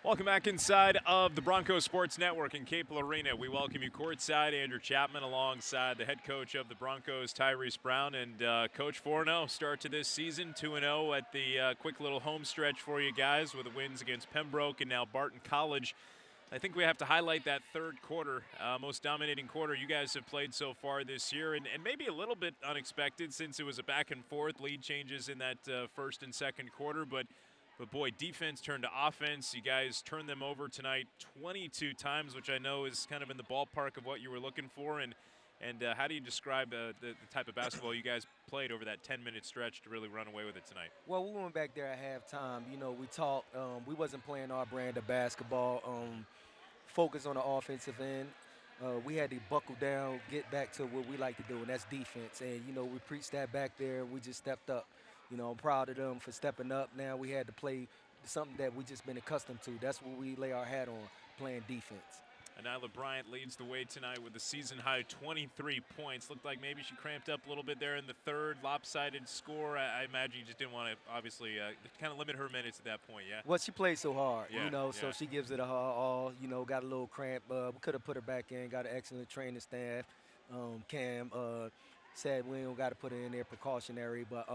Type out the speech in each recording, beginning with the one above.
Welcome back inside of the Broncos Sports Network in Capel Arena. We welcome you courtside, Andrew Chapman, alongside the head coach of the Broncos, Tyrese Brown. And Coach, 4-0 start to this season, 2-0 at the quick little home stretch for you guys with the wins against Pembroke and now Barton College. I think we have to highlight that third quarter, most dominating quarter you guys have played so far this year, and maybe a little bit unexpected since it was a back and forth, lead changes in that first and second quarter, but boy, defense turned to offense. You guys turned them over tonight 22 times, which I know is kind of in the ballpark of what you were looking for. And how do you describe the type of basketball you guys played over that 10-minute stretch to really run away with it tonight? Well, we went back there at halftime. We talked. We wasn't playing our brand of basketball. Focus on the offensive end. We had to buckle down, get back to what we like to do, and that's defense. And, we preached that back there. We just stepped up. I'm proud of them for stepping up. Now we had to play something that we just been accustomed to. That's what we lay our hat on, playing defense. Nyla Bryant leads the way tonight with a season-high 23 points. Looked like maybe she cramped up a little bit there in the third, lopsided score. I imagine you just didn't want to, obviously, kind of limit her minutes at that point, yeah? Well, she played so hard, Yeah, so she gives it her all, got a little cramp. We could have put her back in, got an excellent training staff. Cam said we don't got to put her in there precautionary, but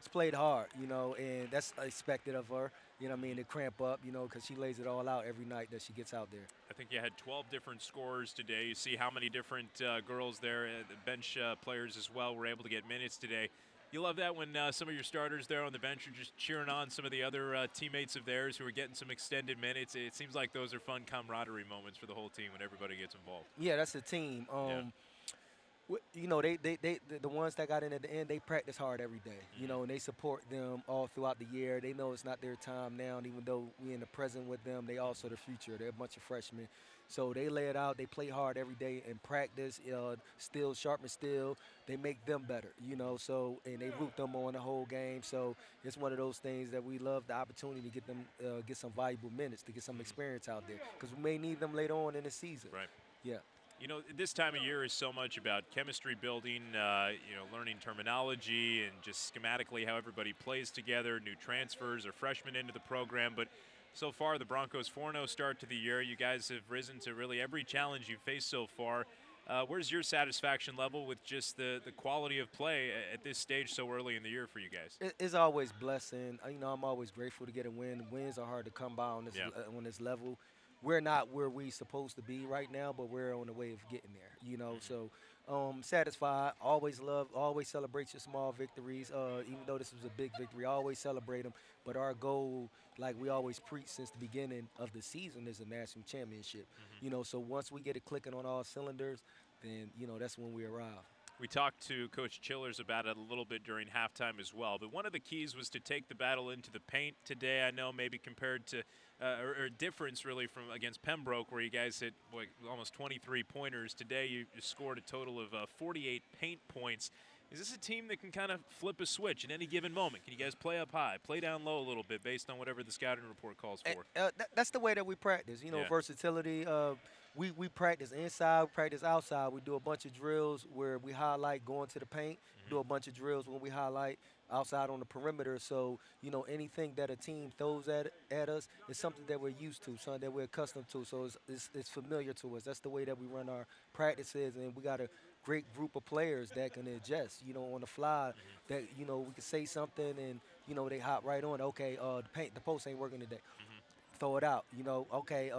she's played hard, and that's expected of her, to cramp up, because she lays it all out every night that she gets out there. I think you had 12 different scorers today. You see how many different girls there, the bench players as well, were able to get minutes today. You love that when some of your starters there on the bench are just cheering on some of the other teammates of theirs who are getting some extended minutes. It seems like those are fun camaraderie moments for the whole team when everybody gets involved. Yeah, that's a team. Yeah. The ones that got in at the end, they practice hard every day, and they support them all throughout the year. They know it's not their time now, and even though we're in the present with them, they also the future. They're a bunch of freshmen. So they lay it out. They play hard every day in practice, still, sharpen steel. They make them better, and they root them on the whole game. So it's one of those things that we love the opportunity to get them get some valuable minutes, to get some experience out there, because we may need them later on in the season. Right. Yeah. This time of year is so much about chemistry building, learning terminology and just schematically how everybody plays together, new transfers or freshmen into the program. But so far, the Broncos 4-0 start to the year. You guys have risen to really every challenge you've faced so far. Where's your satisfaction level with just the quality of play at this stage so early in the year for you guys? It's always blessing. I'm always grateful to get a win. Wins are hard to come by on this level. We're not where we're supposed to be right now, but we're on the way of getting there, So satisfied, always celebrate your small victories. Even though this was a big victory, always celebrate them. But our goal, like we always preach since the beginning of the season, is a national championship. So once we get it clicking on all cylinders, then, that's when we arrive. We talked to Coach Chillers about it a little bit during halftime as well. But one of the keys was to take the battle into the paint today. I know maybe compared to or difference really from against Pembroke, where you guys hit almost 23 pointers. Today you scored a total of 48 paint points. Is this a team that can kind of flip a switch at any given moment? Can you guys play up high, play down low a little bit based on whatever the scouting report calls for? That's the way that we practice, Yeah. versatility. We practice inside, we practice outside. We do a bunch of drills where we highlight going to the paint, do a bunch of drills when we highlight outside on the perimeter. So, anything that a team throws at us is something that we're used to, something that we're accustomed to. So it's familiar to us. That's the way that we run our practices, and we got a great group of players that can adjust, on the fly, that, we can say something and, they hop right on. Okay, the post ain't working today. Throw it out, okay,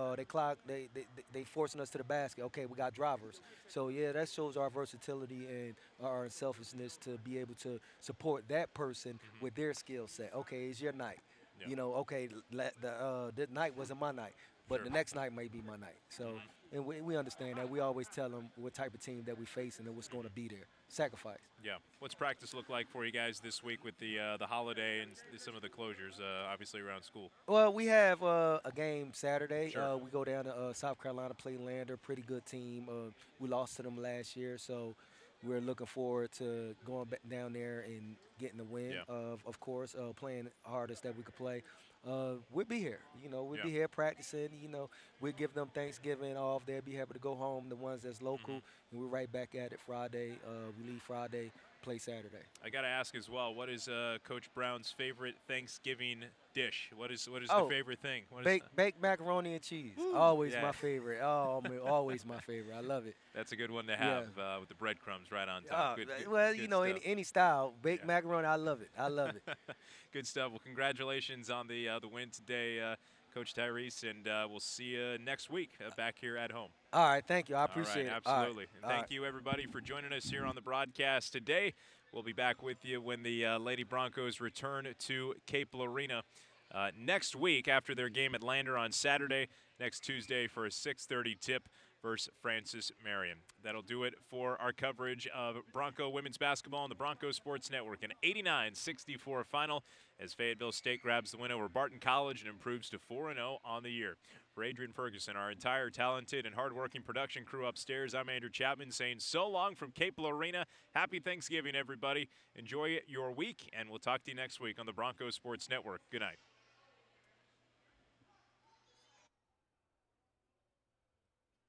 they forcing us to the basket. Okay, we got drivers. So, yeah, that shows our versatility and our unselfishness to be able to support that person with their skill set. Okay, it's your night. Yeah. Okay, the night wasn't my night, but Sure. the next night may be my night. So, and we understand that. We always tell them what type of team that we facing and what's going to be there. Sacrifice. Yeah. What's practice look like for you guys this week with the holiday and some of the closures, obviously around school? Well, we have a game Saturday. Sure. We go down to South Carolina, play Lander, pretty good team. We lost to them last year, so we're looking forward to going back down there and getting the win. Yeah. Of course, playing hardest that we could play. We'll be here. We'll Yeah. be here practicing. We'll give them Thanksgiving off. They'll be happy to go home, the ones that's local, and we're right back at it Friday. We leave Friday play Saturday. I got to ask as well, what is Coach Brown's favorite Thanksgiving dish? What is the Oh, favorite thing? What is baked macaroni and cheese. Woo, Always yeah. my favorite. Oh, man, always my favorite. I love it. That's a good one to Yeah. have with the breadcrumbs right on top. Good, Well, good any, stuff. any style. Baked Yeah. macaroni, I love it. I love it. Good stuff. Well, congratulations on the win today, Coach Tyrese, and we'll see you next week back here at home. All right, thank you. I All appreciate right, it. absolutely. And All thank right. you, everybody, for joining us here on the broadcast today. We'll be back with you when the Lady Broncos return to Capel Arena next week after their game at Lander on Saturday, next Tuesday for a 6:30 tip versus Francis Marion. That'll do it for our coverage of Bronco women's basketball on the Bronco Sports Network. An 89-64 final as Fayetteville State grabs the win over Barton College and improves to 4-0 on the year. For Adrian Ferguson, our entire talented and hardworking production crew upstairs, I'm Andrew Chapman saying so long from Capel Arena. Happy Thanksgiving, everybody. Enjoy your week, and we'll talk to you next week on the Bronco Sports Network. Good night.